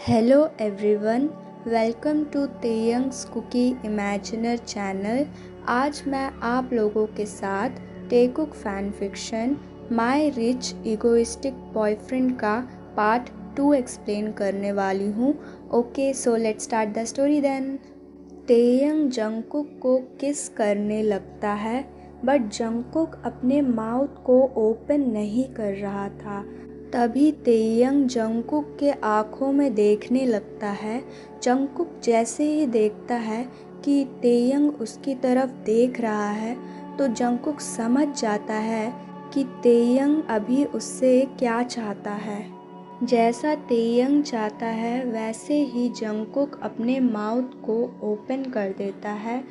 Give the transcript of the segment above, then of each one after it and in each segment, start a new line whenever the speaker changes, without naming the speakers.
Hello everyone, welcome to Taehyung's Kookie imaginer channel. आज मैं आप लोगों के साथ Taekook fan fiction my rich egoistic boyfriend का पार्ट 2 एक्सप्लेन करने वाली हूँ। Okay, so let's start the story then. Taehyung Jungkook को किस करने लगता है, बट जंगकुक अपने माउथ को ओपन नहीं कर रहा था। तभी तेयंग जंगकुक के आँखों में देखने लगता है। जंगकुक जैसे ही देखता है कि तेयंग उसकी तरफ देख रहा है, तो जंगकुक समझ जाता है कि तेयंग अभी उससे क्या चाहता है। जैसा तेयंग चाहता है वैसे ही जंगकुक अपने माउथ को ओपन कर देता है।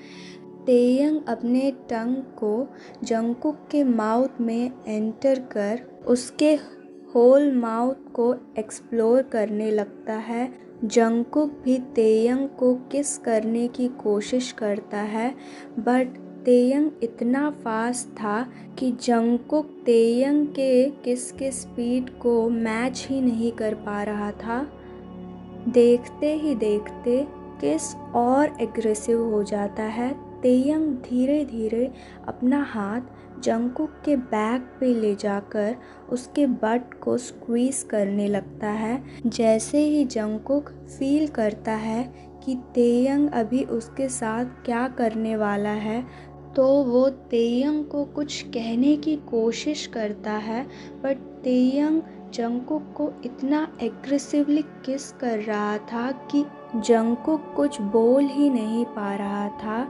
तेयंग अपने टंग को जंगकुक के माउथ में एंटर कर उसके होल माउथ को एक्सप्लोर करने लगता है। जंगकुक भी तेयंग को किस करने की कोशिश करता है, बट तेयंग इतना फास्ट था कि जंगकुक तेयंग के किस के स्पीड को मैच ही नहीं कर पा रहा था। देखते ही देखते किस और एग्रेसिव हो जाता है। तेयंग धीरे धीरे अपना हाथ जंगकुक के बैक पे ले जाकर उसके बट को स्क्वीज़ करने लगता है। जैसे ही जंगकुक फील करता है कि तेयंग अभी उसके साथ क्या करने वाला है, तो वो तेयंग को कुछ कहने की कोशिश करता है, बट तेयंग जंगकुक को इतना एग्रेसिवली किस कर रहा था कि जंगकुक कुछ बोल ही नहीं पा रहा था।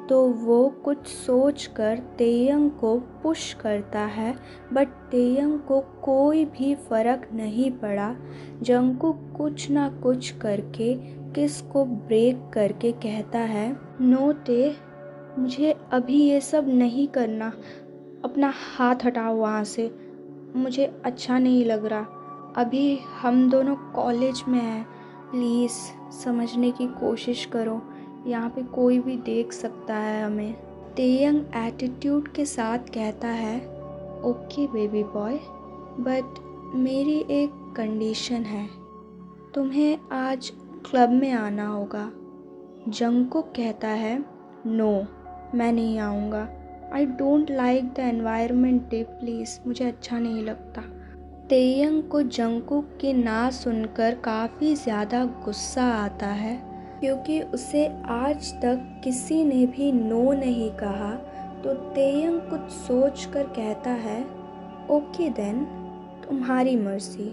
तो वो कुछ सोचकर तेयंग को पुश करता है, बट तेयंग को कोई भी फ़र्क नहीं पड़ा। जंगकुक कुछ ना कुछ करके किस को ब्रेक करके कहता है, नो टे, मुझे अभी ये सब नहीं करना। अपना हाथ हटाओ वहाँ से, मुझे अच्छा नहीं लग रहा। अभी हम दोनों कॉलेज में हैं, प्लीज़ समझने की कोशिश करो, यहाँ पे कोई भी देख सकता है हमें। तेयंग एटीट्यूड के साथ कहता है, ओके बेबी बॉय, बट मेरी एक कंडीशन है, तुम्हें आज क्लब में आना होगा। जंगकुक कहता है, नो, मैं नहीं आऊँगा। I don't like the environment day, please, मुझे अच्छा नहीं लगता। तेयंग को जंगकुक की ना सुनकर काफ़ी ज़्यादा गुस्सा आता है, क्योंकि उसे आज तक किसी ने भी नो नहीं कहा। तो तेयंग कुछ सोच कर कहता है, ओके देन, तुम्हारी मर्ज़ी।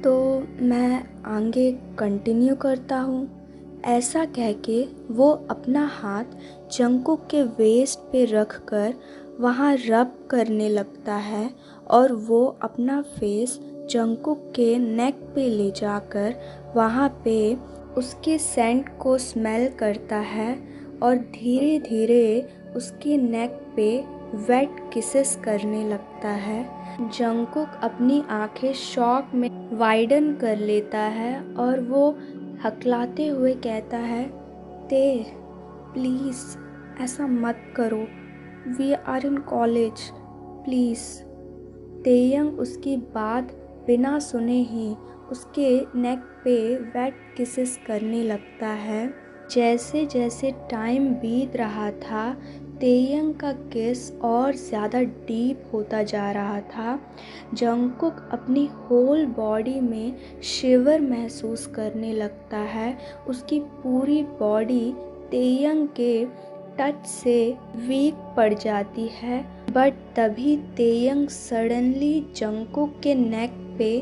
तो मैं आगे कंटिन्यू करता हूँ। ऐसा कह के वो अपना हाथ जंगकुक के वेस्ट पे रख कर वहाँ रब करने लगता है, और वो अपना फेस जंगकुक के नेक पे ले जाकर वहाँ पे उसके सेंट को स्मेल करता है, और धीरे धीरे उसके नेक पे वेट किसेस करने लगता है। जंगकुक अपनी आंखें शॉक में वाइडन कर लेता है, और वो हकलाते हुए कहता है, ते प्लीज़ ऐसा मत करो, we are in college, please. Taehyung उसकी बात बिना सुने ही उसके नेक पे वेट किसेस करने लगता है। जैसे जैसे टाइम बीत रहा था, तेयंग का किस और ज़्यादा डीप होता जा रहा था। जंगकुक अपनी होल बॉडी में शिवर महसूस करने लगता है। उसकी पूरी बॉडी तेयंग के टच से वीक पड़ जाती है, बट तभी तेयंग सडनली जंगकुक के नेक पे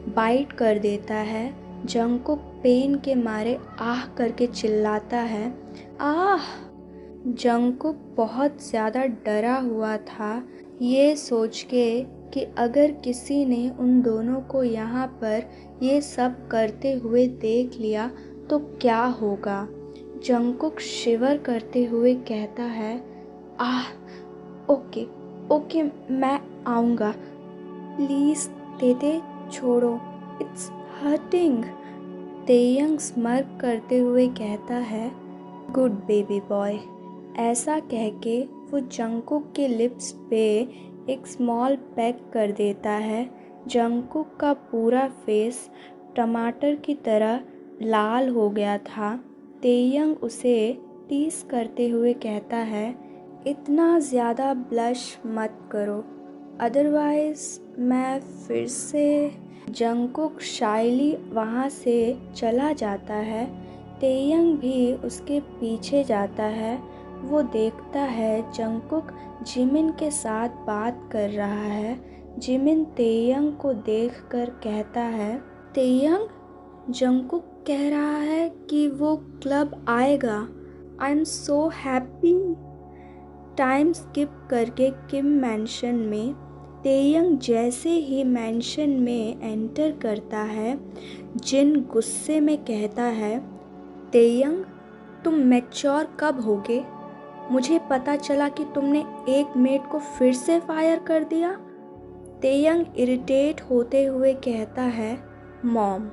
बाइट कर देता है। जंगकुक पेन के मारे आह करके चिल्लाता है, आह। जंगकुक बहुत ज़्यादा डरा हुआ था, ये सोच के कि अगर किसी ने उन दोनों को यहाँ पर ये सब करते हुए देख लिया तो क्या होगा। जंगकुक शिवर करते हुए कहता है, आह, ओके ओके, मैं आऊँगा, प्लीज़ तेते छोड़ो, इट्स हर्टिंग। तेयंग स्मर्क करते हुए कहता है, गुड बेबी बॉय। ऐसा कह के वो जंगकुक के लिप्स पे एक स्मॉल पेग कर देता है। जंगकुक का पूरा फेस टमाटर की तरह लाल हो गया था। तेयंग उसे टीस करते हुए कहता है, इतना ज़्यादा ब्लश मत करो, अदरवाइज़ मैं फिर से। जंगकुक शाइली वहाँ से चला जाता है। तेयंग भी उसके पीछे जाता है। वो देखता है जंगकुक जिमिन के साथ बात कर रहा है। जिमिन तेयंग को देखकर कहता है, तेयंग, जंगकुक कह रहा है कि वो क्लब आएगा। I am so happy. Time skip करके किम मैंशन में तेयंग जैसे ही मैंशन में एंटर करता है, जिन गुस्से में कहता है, तेयंग, तुम मैच्योर कब होगे? मुझे पता चला कि तुमने एक मेट को फिर से फायर कर दिया। तेयंग इरिटेट होते हुए कहता है, mom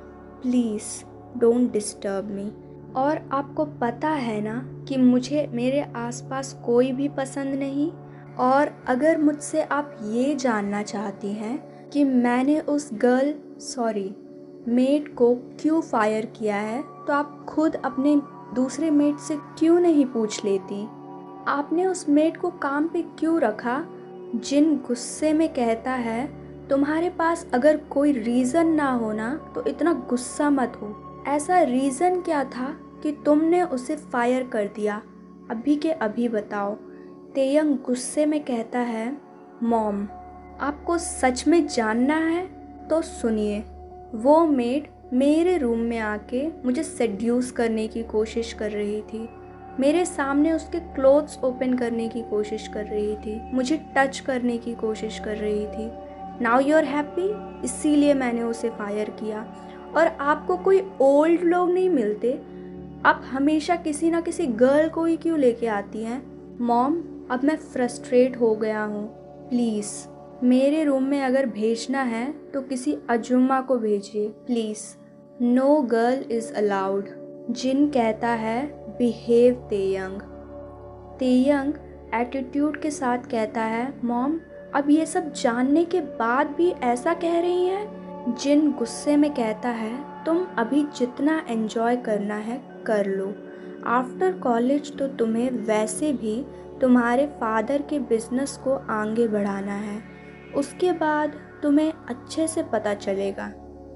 please don't disturb me. और आपको पता है ना कि मुझे मेरे आसपास कोई भी पसंद नहीं। और अगर मुझसे आप ये जानना चाहती हैं कि मैंने उस मेट को क्यों फायर किया है, तो आप खुद अपने दूसरे मेट से क्यों नहीं पूछ लेती? आपने उस मेट को काम पे क्यों रखा? जिन गुस्से में कहता है, तुम्हारे पास अगर कोई रीज़न ना हो ना तो इतना गुस्सा मत हो। ऐसा रीज़न क्या था कि तुमने उसे फायर कर दिया? अभी के अभी बताओ। तेयंग गुस्से में कहता है, मॉम, आपको सच में जानना है तो सुनिए। वो मेड मेरे रूम में आके मुझे सेड्यूस करने की कोशिश कर रही थी। मेरे सामने उसके क्लोथ्स ओपन करने की कोशिश कर रही थी, मुझे टच करने की कोशिश कर रही थी। नाउ यू आर हैप्पी, इसीलिए मैंने उसे फायर किया। और आपको कोई ओल्ड लोग नहीं मिलते? आप हमेशा किसी ना किसी गर्ल को ही क्यों लेके आती हैं? मॉम, अब मैं फ्रस्ट्रेट हो गया हूँ। प्लीज़ मेरे रूम में अगर भेजना है तो किसी अजुम्मा को भेजिए please. No girl is allowed. Jin कहता है, बिहेव तेयंग। तेयंग एटीट्यूड के साथ कहता है, मॉम, अब ये सब जानने के बाद भी ऐसा कह रही हैं? जिन गुस्से में कहता है, तुम अभी जितना एंजॉय करना है कर लो। आफ्टर कॉलेज तो तुम्हें वैसे भी तुम्हारे फादर के बिजनेस को आगे बढ़ाना है, उसके बाद तुम्हें अच्छे से पता चलेगा।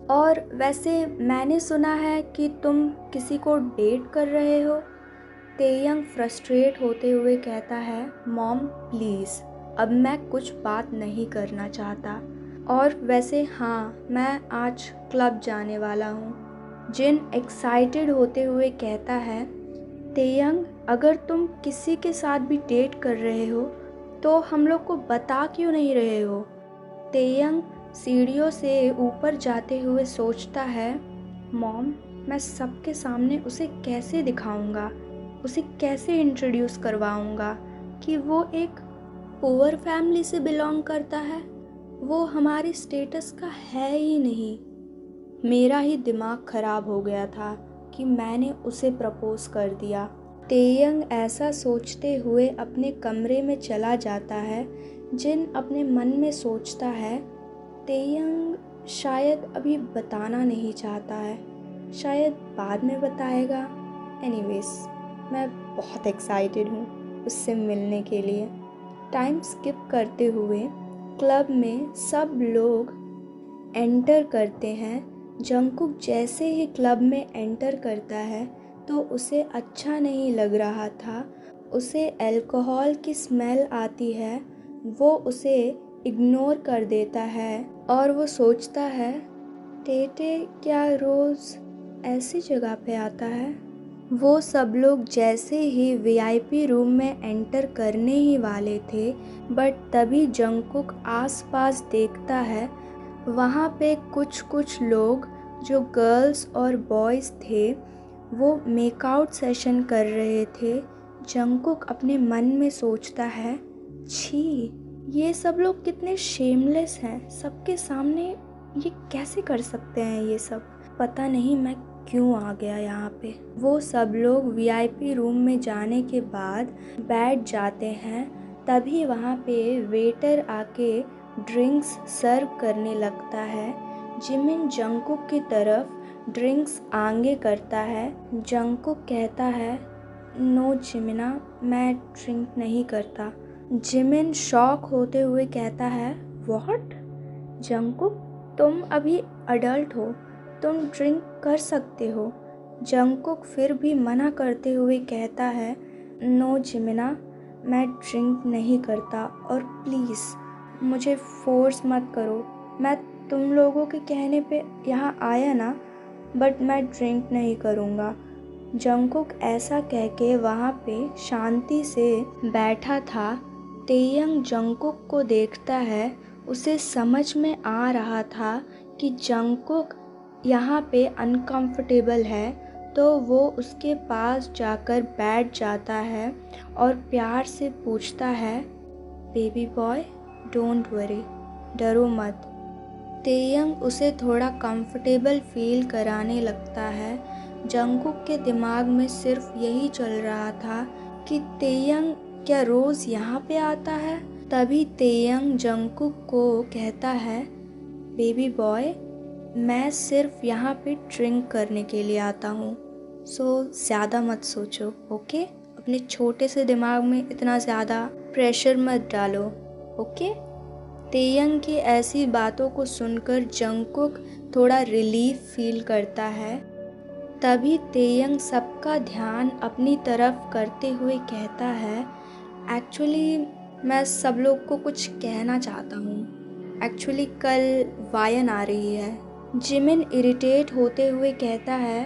और वैसे मैंने सुना है कि तुम किसी को डेट कर रहे हो। तेयंग फ्रस्ट्रेट होते हुए कहता है, मॉम प्लीज़, अब मैं कुछ बात नहीं करना चाहता। और वैसे हाँ, मैं आज क्लब जाने वाला हूँ। जिन एक्साइटेड होते हुए कहता है, तेयंग, अगर तुम किसी के साथ भी डेट कर रहे हो तो हम लोग को बता क्यों नहीं रहे हो? तेयंग सीढ़ियों से ऊपर जाते हुए सोचता है, मॉम, मैं सबके सामने उसे कैसे दिखाऊंगा, उसे कैसे इंट्रोड्यूस करवाऊंगा कि वो एक पुअर फैमिली से बिलोंग करता है? वो हमारी स्टेटस का है ही नहीं। मेरा ही दिमाग खराब हो गया था कि मैंने उसे प्रपोज कर दिया। तेयंग ऐसा सोचते हुए अपने कमरे में चला जाता है। जिन अपने मन में सोचता है, तेयंग शायद अभी बताना नहीं चाहता है, शायद बाद में बताएगा। एनीवेज, मैं बहुत एक्साइटेड हूँ उससे मिलने के लिए। टाइम स्किप करते हुए क्लब में सब लोग एंटर करते हैं। जंगकुक जैसे ही क्लब में एंटर करता है तो उसे अच्छा नहीं लग रहा था। उसे अल्कोहल की स्मेल आती है। वो उसे इग्नोर कर देता है और वो सोचता है, टेटे क्या रोज़ ऐसी जगह पे आता है? वो सब लोग जैसे ही वीआईपी रूम में एंटर करने ही वाले थे, बट तभी जंगकुक आसपास देखता है। वहाँ पे कुछ लोग जो गर्ल्स और बॉयज़ थे, वो मेकआउट सेशन कर रहे थे। जंगकुक अपने मन में सोचता है, छी, ये सब लोग कितने शेमलेस हैं, सबके सामने ये कैसे कर सकते हैं ये सब। पता नहीं मैं क्यों आ गया यहाँ पे। वो सब लोग वीआईपी रूम में जाने के बाद बैठ जाते हैं। तभी वहाँ पे वेटर आके ड्रिंक्स सर्व करने लगता है। जिमिन जंगकुक की तरफ ड्रिंक्स आगे करता है। जंगकुक कहता है, नो जिमिना, मैं ड्रिंक नहीं करता। जिमिन शॉक होते हुए कहता है, व्हाट? जंगकुक, तुम अभी अडल्ट हो, तुम ड्रिंक कर सकते हो। जंगकुक फिर भी मना करते हुए कहता है, नो जिमिना, मैं ड्रिंक नहीं करता और प्लीज़ मुझे फोर्स मत करो। मैं तुम लोगों के कहने पे यहाँ आया ना, बट मैं ड्रिंक नहीं करूँगा। जंगकुक ऐसा कह के वहाँ पे शांति से बैठा था। तेयंग जंगकुक को देखता है। उसे समझ में आ रहा था कि जंगकुक यहाँ पे अनकंफर्टेबल है, तो वो उसके पास जाकर बैठ जाता है और प्यार से पूछता है, बेबी बॉय, डोंट वरी, डरो मत। तेयंग उसे थोड़ा कंफर्टेबल फील कराने लगता है। जंगकुक के दिमाग में सिर्फ यही चल रहा था कि तेयंग क्या रोज़ यहाँ पे आता है। तभी तेयंग जंगकुक को कहता है, बेबी बॉय, मैं सिर्फ यहाँ पे ड्रिंक करने के लिए आता हूँ, सो ज़्यादा मत सोचो, ओके? अपने छोटे से दिमाग में इतना ज़्यादा प्रेशर मत डालो, ओके? तेयंग की ऐसी बातों को सुनकर जंगकुक थोड़ा रिलीफ फील करता है। तभी तेयंग सबका ध्यान अपनी तरफ करते हुए कहता है, एक्चुअली मैं सब लोग को कुछ कहना चाहता हूँ। एक्चुअली कल वायन आ रही है। जिमिन इरिटेट होते हुए कहता है,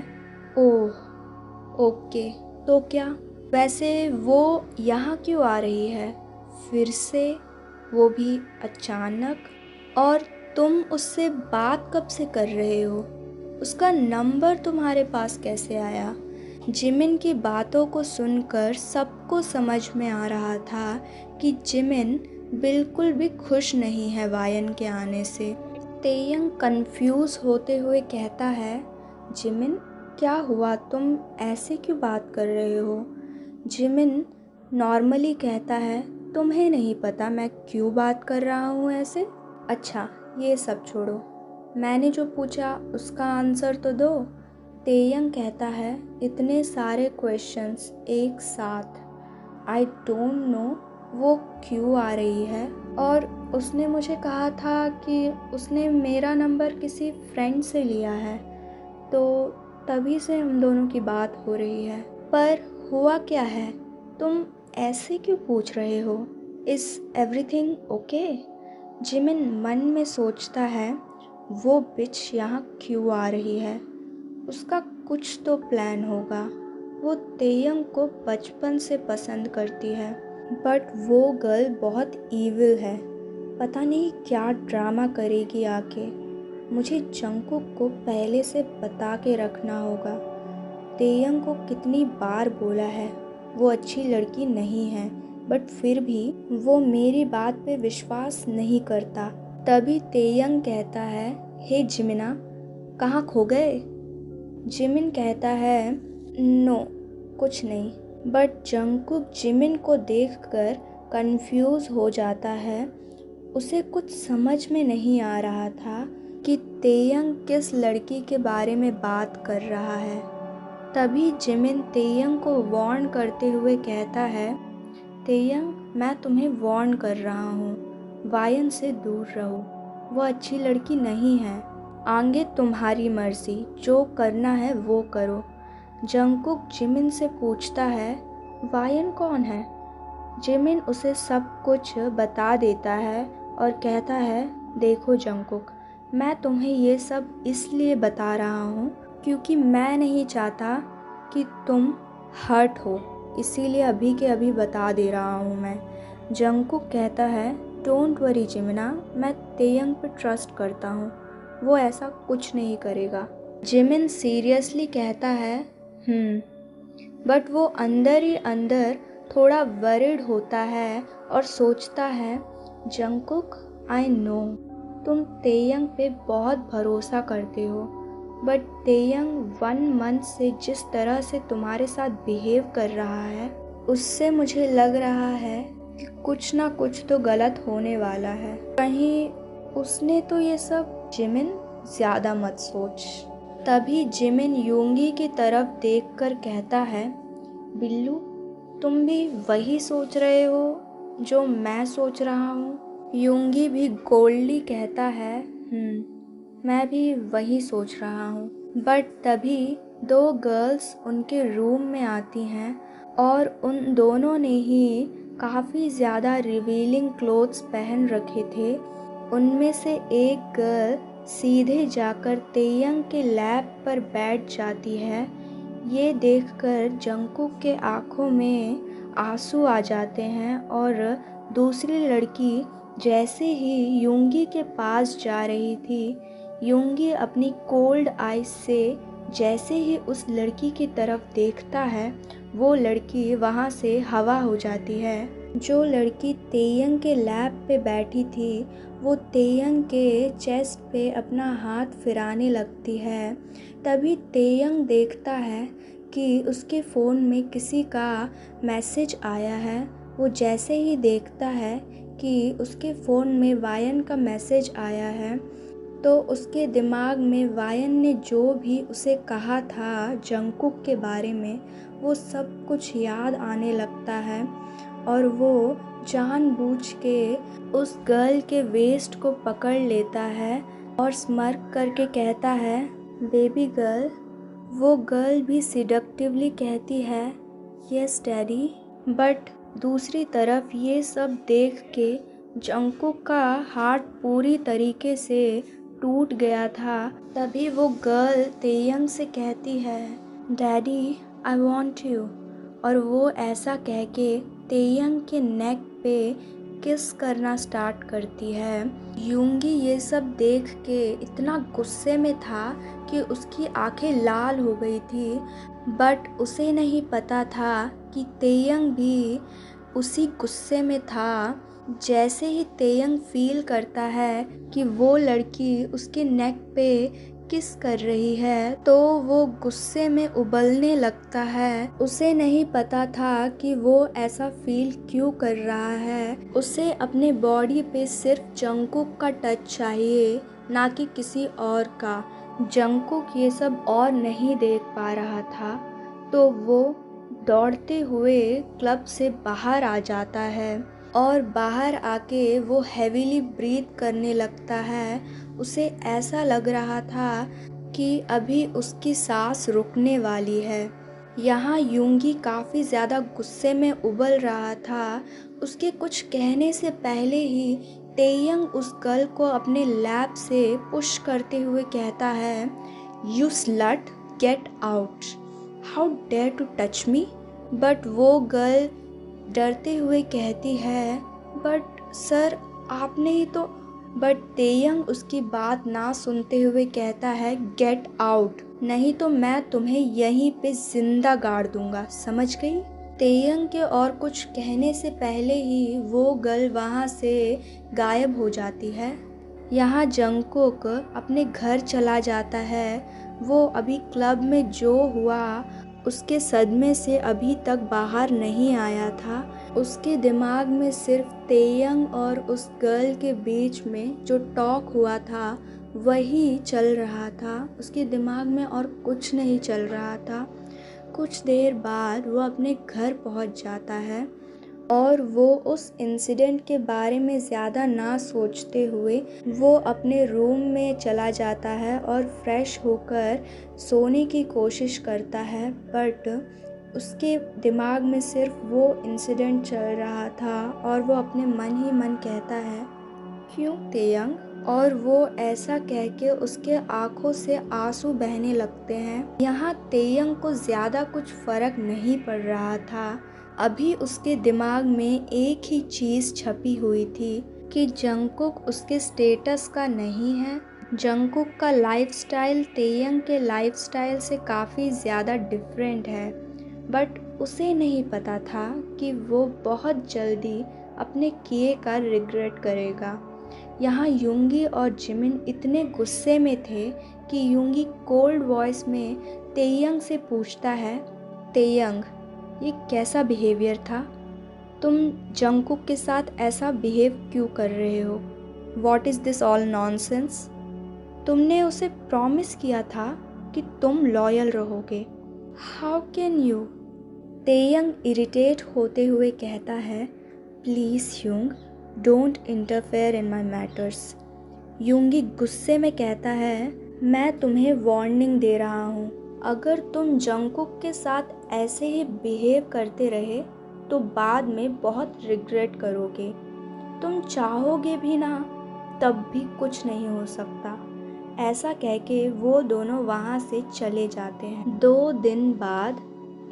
ओह ओके, तो क्या? वैसे वो यहाँ क्यों आ रही है फिर से, वो भी अचानक? और तुम उससे बात कब से कर रहे हो? उसका नंबर तुम्हारे पास कैसे आया? जिमिन की बातों को सुनकर सबको समझ में आ रहा था कि जिमिन बिल्कुल भी खुश नहीं है वायन के आने से। तेयंग कंफ्यूज होते हुए कहता है, जिमिन क्या हुआ, तुम ऐसे क्यों बात कर रहे हो? जिमिन नॉर्मली कहता है, तुम्हें नहीं पता मैं क्यों बात कर रहा हूँ ऐसे? अच्छा, ये सब छोड़ो, मैंने जो पूछा उसका आंसर तो दो। तेयंग कहता है, इतने सारे क्वेश्चंस एक साथ, आई डोंट नो वो क्यों आ रही है, और उसने मुझे कहा था कि उसने मेरा नंबर किसी फ्रेंड से लिया है, तो तभी से हम दोनों की बात हो रही है। पर हुआ क्या है? तुम ऐसे क्यों पूछ रहे हो? Is everything okay? जिमिन मन में सोचता है, वो बिच यहाँ क्यों आ रही है? उसका कुछ तो प्लान होगा। वो तेयंग को बचपन से पसंद करती है, बट वो गर्ल बहुत ईविल है। पता नहीं क्या ड्रामा करेगी आके। मुझे जंगकुक को पहले से बता के रखना होगा। तेयंग को कितनी बार बोला है वो अच्छी लड़की नहीं है, बट फिर भी वो मेरी बात पे विश्वास नहीं करता। तभी तेयंग कहता है, हे जिमिना, कहाँ खो गए? जिमिन कहता है, नो कुछ नहीं। बट जंगकुक जिमिन को देखकर कंफ्यूज हो जाता है। उसे कुछ समझ में नहीं आ रहा था कि तेयंग किस लड़की के बारे में बात कर रहा है। तभी जिमिन तेयंग को वार्न करते हुए कहता है, तेयंग, मैं तुम्हें वार्न कर रहा हूँ, वायन से दूर रहो, वो अच्छी लड़की नहीं है। आगे तुम्हारी मर्जी, जो करना है वो करो। जंगकुक जिमिन से पूछता है, वायन कौन है? जिमिन उसे सब कुछ बता देता है और कहता है, देखो जंगकुक, मैं तुम्हें ये सब इसलिए बता रहा हूँ क्योंकि मैं नहीं चाहता कि तुम हर्ट हो, इसीलिए अभी के अभी बता दे रहा हूँ मैं। जंगकुक कहता है, डोंट वरी जिमिना, मैं तेयंग पर ट्रस्ट करता हूँ, वो ऐसा कुछ नहीं करेगा। जिमिन सीरियसली कहता है, बट वो अंदर ही अंदर थोड़ा वरिड होता है और सोचता है, जंगकुक, आई नो तुम तेयंग पे बहुत भरोसा करते हो, बट तेयंग 1 मंथ से जिस तरह से तुम्हारे साथ बिहेव कर रहा है, उससे मुझे लग रहा है कि कुछ ना कुछ तो गलत होने वाला है। कहीं उसने तो ये सब। जिमिन, ज़्यादा मत सोच, तभी जिमिन यूंगी की तरफ देखकर कहता है, बिल्लू, तुम भी वही सोच रहे हो जो मैं सोच रहा हूँ? यूंगी भी गोल्डली कहता है, मैं भी वही सोच रहा हूँ। बट तभी दो गर्ल्स उनके रूम में आती हैं और उन दोनों ने ही काफ़ी ज़्यादा रिवीलिंग क्लोथ्स पहन रखे थे। उनमें से एक गर्ल सीधे जाकर तेयंग के लैब पर बैठ जाती है। ये देखकर जंगकुक के आँखों में आंसू आ जाते हैं और दूसरी लड़की जैसे ही यूंगी के पास जा रही थी, यूंगी अपनी कोल्ड आइज से जैसे ही उस लड़की की तरफ देखता है, वो लड़की वहाँ से हवा हो जाती है। जो लड़की तेयंग के लैब पे बैठी थी, वो तेयंग के चेस्ट पे अपना हाथ फिराने लगती है। तभी तेयंग देखता है कि उसके फ़ोन में किसी का मैसेज आया है। वो जैसे ही देखता है कि उसके फ़ोन में वायन का मैसेज आया है, तो उसके दिमाग में वायन ने जो भी उसे कहा था जंगकुक के बारे में, वो सब कुछ याद आने लगता है और वो जानबूझ के उस गर्ल के वेस्ट को पकड़ लेता है और स्मर्क करके कहता है, बेबी गर्ल। वो गर्ल भी सिडक्टिवली कहती है, यस डैडी। बट दूसरी तरफ ये सब देख के जंगकुक का हार्ट पूरी तरीके से टूट गया था। तभी वो गर्ल तेयंग से कहती है, डैडी आई वॉन्ट यू। और वो ऐसा कह के तेयंग के नेक पे किस करना स्टार्ट करती है। यूंगी ये सब देख के इतना गुस्से में था कि उसकी आंखें लाल हो गई थी। बट उसे नहीं पता था कि तेयंग भी उसी गुस्से में था। जैसे ही तेयंग फील करता है कि वो लड़की उसके नेक पे किस कर रही है, तो वो गुस्से में उबलने लगता है। उसे नहीं पता था कि वो ऐसा फील क्यों कर रहा है। उसे अपने बॉडी पे सिर्फ जंगकुक का टच चाहिए, ना कि किसी और का। जंगकुक ये सब और नहीं देख पा रहा था, तो वो दौड़ते हुए क्लब से बाहर आ जाता है और बाहर आके वो हेवीली ब्रीथ करने लगता है। उसे ऐसा लग रहा था कि अभी उसकी सांस रुकने वाली है। यहाँ यूंगी काफ़ी ज़्यादा गुस्से में उबल रहा था। उसके कुछ कहने से पहले ही तेयंग उस गर्ल को अपने लैब से पुश करते हुए कहता है, you slut, get out, how dare to touch me. But वो गर्ल डरते हुए कहती है, बट सर आपने ही तो। बट तेयंग उसकी बात ना सुनते हुए कहता है, गेट आउट, नहीं तो मैं तुम्हें यहीं पे जिंदा गाड़ दूंगा, समझ गई। तेयंग के और कुछ कहने से पहले ही वो गर्ल वहाँ से गायब हो जाती है। यहाँ जंगकुक अपने घर चला जाता है। वो अभी क्लब में जो हुआ उसके सदमे से अभी तक बाहर नहीं आया था। उसके दिमाग में सिर्फ तेयंग और उस गर्ल के बीच में जो टॉक हुआ था वही चल रहा था। उसके दिमाग में और कुछ नहीं चल रहा था। कुछ देर बाद वो अपने घर पहुंच जाता है और वो उस इंसिडेंट के बारे में ज़्यादा ना सोचते हुए वो अपने रूम में चला जाता है और फ्रेश होकर सोने की कोशिश करता है। बट उसके दिमाग में सिर्फ वो इंसिडेंट चल रहा था और वो अपने मन ही मन कहता है, क्यों तेयंग। और वो ऐसा कह के उसके आँखों से आंसू बहने लगते हैं। यहाँ तेयंग को ज़्यादा कुछ फ़र्क नहीं पड़ रहा था। अभी उसके दिमाग में एक ही चीज़ छपी हुई थी कि जंगकुक उसके स्टेटस का नहीं है। जंगकुक का लाइफस्टाइल तेयंग के लाइफस्टाइल से काफ़ी ज़्यादा डिफरेंट है। बट उसे नहीं पता था कि वो बहुत जल्दी अपने किए का रिग्रेट करेगा। यहाँ यूंगी और जिमिन इतने गुस्से में थे कि यूंगी कोल्ड वॉइस में तेयंग से पूछता है, तेयंग ये कैसा बिहेवियर था? तुम जंगकुक के साथ ऐसा बिहेव क्यों कर रहे हो? What is this all nonsense? तुमने उसे प्रॉमिस किया था कि तुम लॉयल रहोगे। How can you? Taehyung irritate होते हुए कहता है, please Yoongi, don't interfere in my matters. Yoongi गुस्से में कहता है, मैं तुम्हें वार्निंग दे रहा हूँ, अगर तुम जंगकुक के साथ ऐसे ही बिहेव करते रहे तो बाद में बहुत रिग्रेट करोगे। तुम चाहोगे भी ना तब भी कुछ नहीं हो सकता। ऐसा कह के वो दोनों वहाँ से चले जाते हैं। 2 दिन बाद,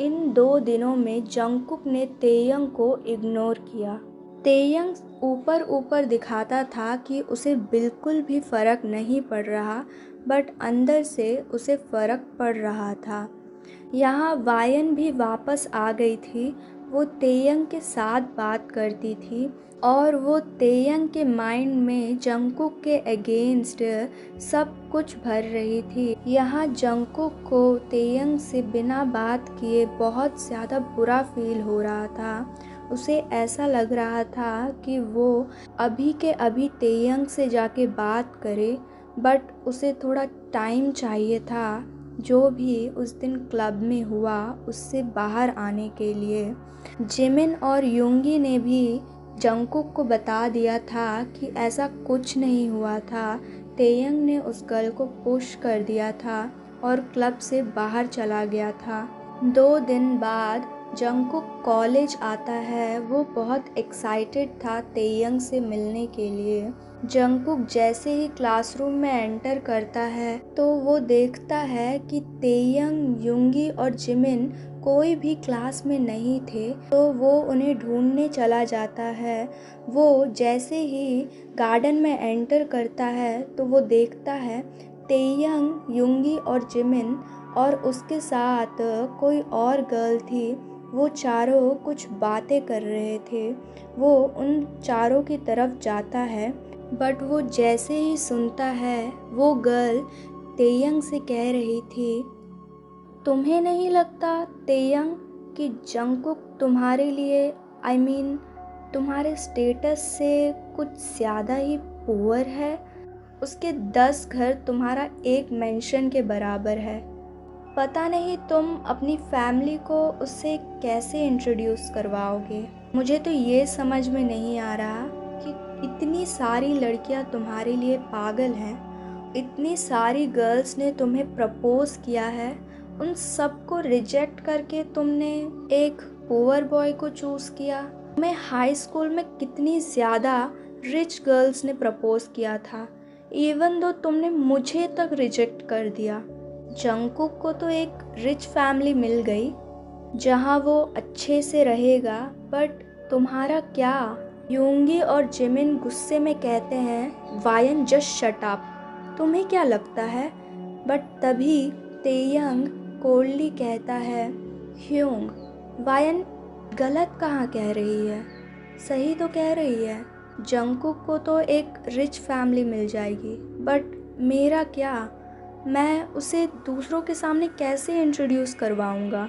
इन 2 दिनों में जंगकुक ने तेयंग को इग्नोर किया। तेयंग ऊपर ऊपर दिखाता था कि उसे बिल्कुल भी फ़र्क नहीं पड़ रहा, बट अंदर से उसे फ़र्क पड़ रहा था। यहाँ वायन भी वापस आ गई थी। वो तेयंग के साथ बात करती थी और वो तेयंग के माइंड में जंगकुक के अगेंस्ट सब कुछ भर रही थी। यहाँ जंगकुक को तेयंग से बिना बात किए बहुत ज़्यादा बुरा फील हो रहा था। उसे ऐसा लग रहा था कि वो अभी के अभी तेयंग से जाके बात करे, बट उसे थोड़ा टाइम चाहिए था जो भी उस दिन क्लब में हुआ उससे बाहर आने के लिए। जिमिन और यूंगी ने भी जंगकुक को बता दिया था कि ऐसा कुछ नहीं हुआ था। तेयंग ने उस गर्ल को पुश कर दिया था और क्लब से बाहर चला गया था। 2 दिन बाद जंगकुक कॉलेज आता है। वो बहुत एक्साइटेड था तेयंग से मिलने के लिए। जंगकुक जैसे ही क्लासरूम में एंटर करता है तो वो देखता है कि तेयंग, यूंगी और जिमिन कोई भी क्लास में नहीं थे, तो वो उन्हें ढूंढने चला जाता है। वो जैसे ही गार्डन में एंटर करता है तो वो देखता है तेयंग, यूंगी और जिमिन और उसके साथ कोई और गर्ल थी। वो चारों कुछ बातें कर रहे थे। वो उन चारों की तरफ जाता है, बट वो जैसे ही सुनता है वो गर्ल तेयंग से कह रही थी, तुम्हें नहीं लगता तेयंग कि जंगकुक तुम्हारे लिए तुम्हारे स्टेटस से कुछ ज़्यादा ही पुअर है? उसके 10 घर तुम्हारा एक मेंशन के बराबर है। पता नहीं तुम अपनी फैमिली को उससे कैसे इंट्रोड्यूस करवाओगे। मुझे तो ये समझ में नहीं आ रहा कि इतनी सारी लड़कियां तुम्हारे लिए पागल हैं, इतनी सारी गर्ल्स ने तुम्हें प्रपोज किया है, उन सबको रिजेक्ट करके तुमने एक पुअर बॉय को चूज़ किया। तुम्हें हाई स्कूल में कितनी ज़्यादा रिच गर्ल्स ने प्रपोज किया था, इवन दो तुमने मुझे तक रिजेक्ट कर दिया। जंगकुक को तो एक रिच फैमिली मिल गई जहाँ वो अच्छे से रहेगा, बट तुम्हारा क्या? यूंगी और जिमिन गुस्से में कहते हैं, वायन जस्ट शट अप, तुम्हें क्या लगता है? बट तभी तेयंग कोल्डली कहता है, ह्यूंग, वायन गलत कहाँ कह रही है, सही तो कह रही है। जंगकुक को तो एक रिच फैमिली मिल जाएगी, बट मेरा क्या? मैं उसे दूसरों के सामने कैसे इंट्रोड्यूस करवाऊँगा?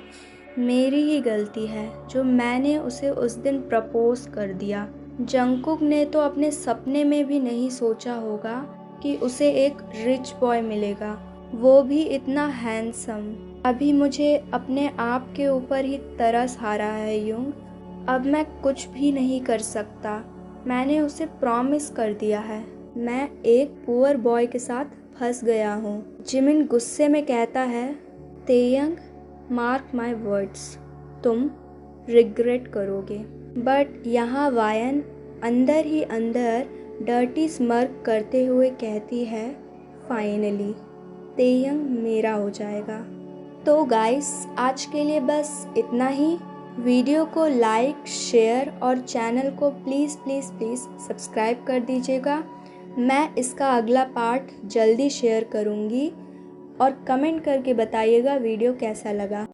मेरी ही गलती है जो मैंने उसे उस दिन प्रपोज कर दिया। जंगकुक ने तो अपने सपने में भी नहीं सोचा होगा कि उसे एक रिच बॉय मिलेगा, वो भी इतना हैंडसम। अभी मुझे अपने आप के ऊपर ही तरस आ रहा है यूंग। अब मैं कुछ भी नहीं कर सकता। मैंने उसे प्रॉमिस कर दिया है। मैं एक पुअर बॉय के साथ फंस गया हूँ। जिमिन गुस्से में कहता है, तेयंग, मार्क माय वर्ड्स, तुम रिग्रेट करोगे। बट यहाँ वायन अंदर ही अंदर डर्टी स्मर्क करते हुए कहती है, फाइनली तेयंग मेरा हो जाएगा। तो गाइस, आज के लिए बस इतना ही। वीडियो को लाइक, शेयर और चैनल को प्लीज़ प्लीज़ प्लीज़ सब्सक्राइब कर दीजिएगा। मैं इसका अगला पार्ट जल्दी शेयर करूँगी और कमेंट करके बताइएगा वीडियो कैसा लगा।